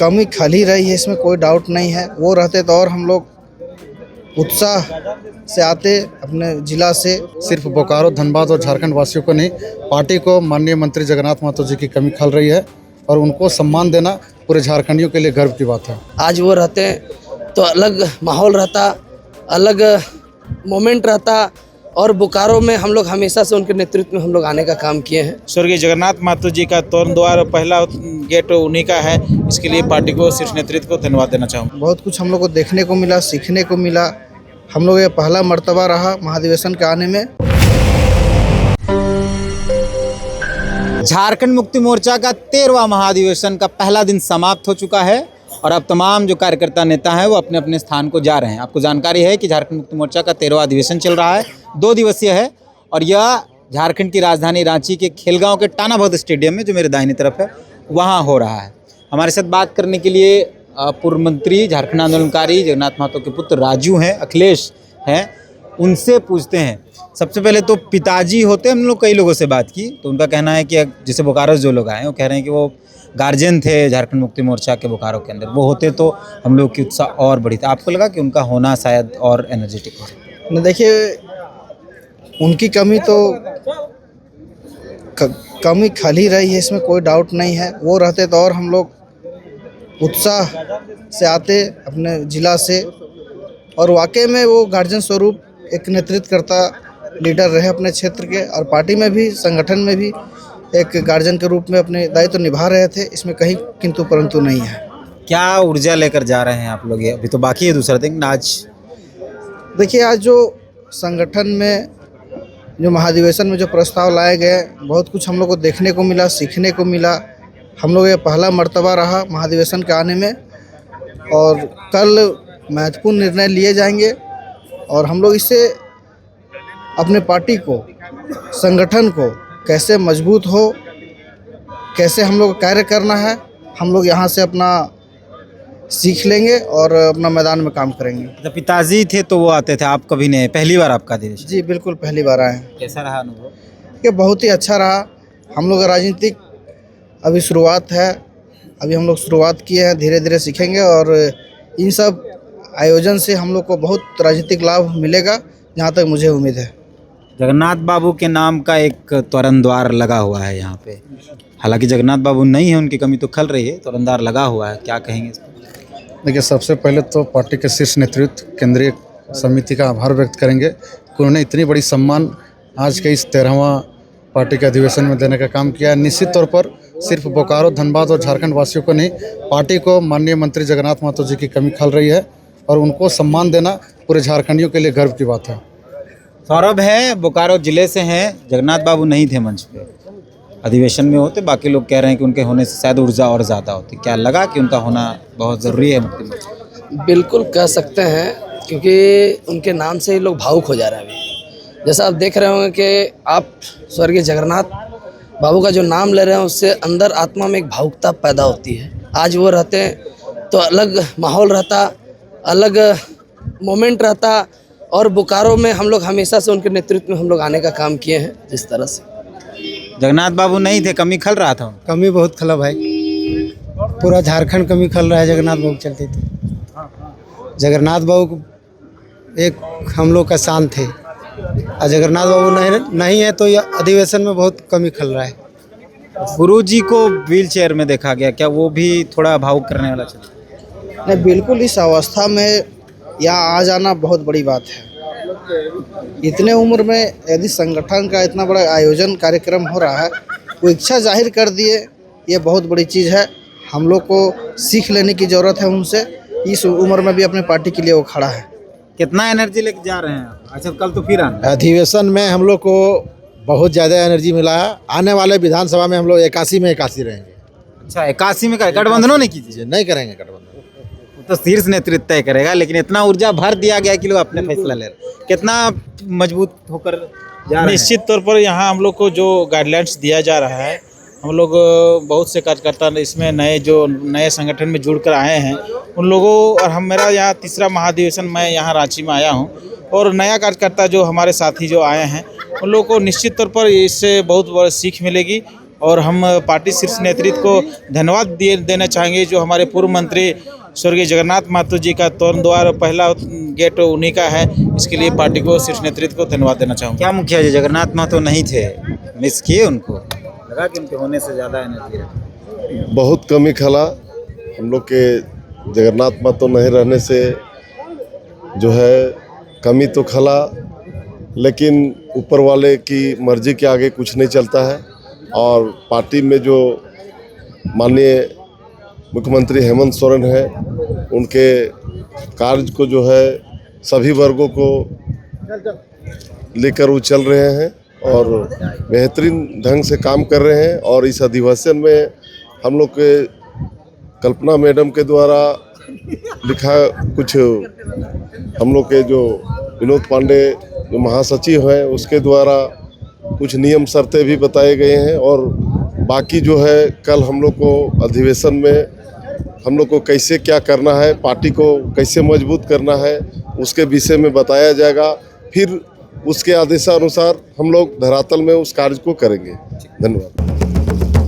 कमी खल ही रही है, इसमें कोई डाउट नहीं है। वो रहते तो और हम लोग उत्साह से आते अपने ज़िला से। सिर्फ बोकारो, धनबाद और झारखंड वासियों को नहीं, पार्टी को माननीय मंत्री जगन्नाथ महतो जी की कमी खल रही है और उनको सम्मान देना पूरे झारखंडियों के लिए गर्व की बात है। आज वो रहते तो अलग माहौल रहता, अलग मोमेंट रहता। और बोकारो में हम लोग हमेशा से उनके नेतृत्व में हम लोग आने का काम किए हैं। स्वर्गीय जगन्नाथ महतो जी का तोरण द्वार पहला गेट उन्हीं का है। इसके लिए पार्टी को, शीर्ष नेतृत्व को धन्यवाद देना चाहूँगा। बहुत कुछ हम लोग को देखने को मिला, सीखने को मिला। हम लोग ये पहला मर्तबा रहा महाधिवेशन के आने में। झारखंड मुक्ति मोर्चा का 13वां महाधिवेशन का पहला दिन समाप्त हो चुका है और अब तमाम जो कार्यकर्ता नेता हैं वो अपने अपने स्थान को जा रहे हैं। आपको जानकारी है कि झारखंड मुक्ति मोर्चा का 13वां अधिवेशन चल रहा है, 2 दिवसीय है और यह झारखंड की राजधानी रांची के खेलगांव के टाना भगत स्टेडियम में, जो मेरे दाहिनी तरफ है, वहाँ हो रहा है। हमारे साथ बात करने के लिए पूर्व मंत्री, झारखंड आंदोलनकारी जगन्नाथ महतो के पुत्र राजू हैं, अखिलेश हैं, उनसे पूछते हैं। सबसे पहले तो पिताजी होते, हम लोग कई लोगों से बात की तो उनका कहना है कि जैसे बोकारो जो लोग आए वो कह रहे हैं कि वो गार्जियन थे झारखंड मुक्ति मोर्चा के बोकारो के अंदर, वो होते तो हम लोग की उत्साह और बढ़ी था। आपको लगा कि उनका होना शायद और एनर्जेटिक हो? न देखिए, उनकी कमी तो कमी खल ही रही है, इसमें कोई डाउट नहीं है। वो रहते तो और हम लोग उत्साह से आते अपने ज़िला से। और वाकई में वो गार्जियन स्वरूप एक नेतृत्वकर्ता लीडर रहे अपने क्षेत्र के, और पार्टी में भी, संगठन में भी एक गार्जियन के रूप में अपने दायित्व निभा रहे थे। इसमें कहीं किंतु परंतु नहीं है। क्या ऊर्जा लेकर जा रहे हैं आप लोग? ये अभी तो बाकी है दूसरा दिन। आज देखिए, आज जो संगठन में, जो महाधिवेशन में जो प्रस्ताव लाए गए, बहुत कुछ हम लोग को देखने को मिला, सीखने को मिला। हम लोग ये पहला मर्तबा रहा महाधिवेशन के आने में और कल महत्वपूर्ण निर्णय लिए जाएंगे और हम लोग इससे अपने पार्टी को, संगठन को कैसे मजबूत हो, कैसे हम लोग कार्य करना है, हम लोग यहाँ से अपना सीख लेंगे और अपना मैदान में काम करेंगे। जब पिताजी थे तो वो आते थे, आप कभी नहीं? पहली बार आपका अधिवेशन? जी बिल्कुल, पहली बार आए हैं। कैसा रहा अनुभव? ये बहुत ही अच्छा रहा। हम लोग राजनीतिक अभी शुरुआत है, अभी हम लोग शुरुआत किए हैं, धीरे धीरे सीखेंगे और इन सब आयोजन से हम लोग को बहुत राजनीतिक लाभ मिलेगा, जहाँ तक मुझे उम्मीद है। जगन्नाथ बाबू के नाम का एक तोरण द्वार लगा हुआ है यहाँ पे। हालांकि जगन्नाथ बाबू नहीं है, उनकी कमी तो खल रही है, तोरण द्वार लगा हुआ है, क्या कहेंगे इस पर? देखिए, सबसे पहले तो पार्टी के शीर्ष नेतृत्व, केंद्रीय समिति का आभार व्यक्त करेंगे कि उन्होंने इतनी बड़ी सम्मान आज के इस 13वां पार्टी के अधिवेशन में देने का काम किया है। निश्चित तौर पर सिर्फ बोकारो, धनबाद और झारखंड वासियों को नहीं, पार्टी को माननीय मंत्री जगन्नाथ महतो जी की कमी खल रही है और उनको सम्मान देना पूरे झारखंडियों के लिए गर्व की बात है। सौरभ है, बोकारो जिले से हैं। जगन्नाथ बाबू नहीं थे मंच पे, अधिवेशन में होते। बाकी लोग कह रहे हैं कि उनके होने से शायद ऊर्जा और ज़्यादा होती। क्या लगा कि उनका होना बहुत ज़रूरी है मुक्ति मोर्चा? बिल्कुल कह सकते हैं, क्योंकि उनके नाम से ही लोग भावुक हो जा रहे हैं। अभी जैसा आप देख रहे होंगे कि आप स्वर्गीय जगन्नाथ बाबू का जो नाम ले रहे हैं, उससे अंदर आत्मा में एक भावुकता पैदा होती है। आज वो रहते तो अलग माहौल रहता, अलग मोमेंट रहता। और बोकारो में हम लोग हमेशा से उनके नेतृत्व में हम लोग आने का काम किए हैं। जिस तरह से जगन्नाथ बाबू नहीं थे, कमी खल रहा था। कमी बहुत खला भाई, पूरा झारखंड कमी खल रहा है। जगन्नाथ बाबू चलते थे। जगन्नाथ बाबू एक हम लोग का शान थे और जगन्नाथ बाबू नहीं है तो यह अधिवेशन में बहुत कमी खल रहा है। गुरु जी को व्हील चेयर में देखा गया, क्या वो भी थोड़ा भावुक करने वाला चला? नहीं, बिल्कुल इस अवस्था में यहाँ आ जाना बहुत बड़ी बात है। इतने उम्र में यदि संगठन का इतना बड़ा आयोजन कार्यक्रम हो रहा है, वो इच्छा जाहिर कर दिए, ये बहुत बड़ी चीज़ है। हम लोग को सीख लेने की ज़रूरत है उनसे। इस उम्र में भी अपने पार्टी के लिए वो खड़ा है। कितना एनर्जी लेके जा रहे हैं आप? अच्छा, कल तो फिर आना। अधिवेशन में हम लोग को बहुत ज़्यादा एनर्जी मिला है। आने वाले विधानसभा में हम लोग 81 में 81 रहेंगे। अच्छा, 81 में गठबंधनों ने कीजिए? नहीं करेंगे गठबंधन, तो शीर्ष नेतृत्व तय करेगा। लेकिन इतना ऊर्जा भर दिया गया कि लोग अपने फैसला ले रहे हैं। कितना मजबूत होकर जा रहे हैं? निश्चित तौर पर यहाँ हम लोग को जो गाइडलाइंस दिया जा रहा है, हम लोग बहुत से कार्यकर्ता इसमें नए संगठन में जुड़कर आए हैं, उन लोगों और हम मेरा यहाँ 3रा महाधिवेशन मैं यहाँ रांची में आया हूँ और नया कार्यकर्ता जो हमारे साथी जो आए हैं, उन लोगों को निश्चित तौर पर इससे बहुत बड़ी सीख मिलेगी और हम पार्टी शीर्ष नेतृत्व को धन्यवाद देना चाहेंगे। जो हमारे पूर्व मंत्री स्वर्गीय जगन्नाथ महतो जी का तोरण द्वार पहला गेट उन्हीं का है, इसके लिए पार्टी को शीर्ष नेतृत्व को धन्यवाद देना चाहूँगा। क्या मुखिया जी जगन्नाथ महतो नहीं थे, मिस किए उनको, लगा कि उनके होने से ज़्यादा एनर्जी है? बहुत कमी खला हम लोग के जगन्नाथ महतो नहीं रहने से जो है कमी तो खला, लेकिन ऊपर वाले की मर्जी के आगे कुछ नहीं चलता है। और पार्टी में जो माननीय मुख्यमंत्री हेमंत सोरेन है, उनके कार्य को जो है सभी वर्गों को लेकर वो चल रहे हैं और बेहतरीन ढंग से काम कर रहे हैं। और इस अधिवेशन में हम लोग के कल्पना मैडम के द्वारा लिखा कुछ, हम लोग के जो विनोद पांडे जो महासचिव हैं उसके द्वारा कुछ नियम शर्तें भी बताए गए हैं। और बाकी जो है कल हम लोग को अधिवेशन में हम लोग को कैसे क्या करना है, पार्टी को कैसे मजबूत करना है, उसके विषय में बताया जाएगा। फिर उसके आदेशानुसार हम लोग धरातल में उस कार्य को करेंगे। धन्यवाद।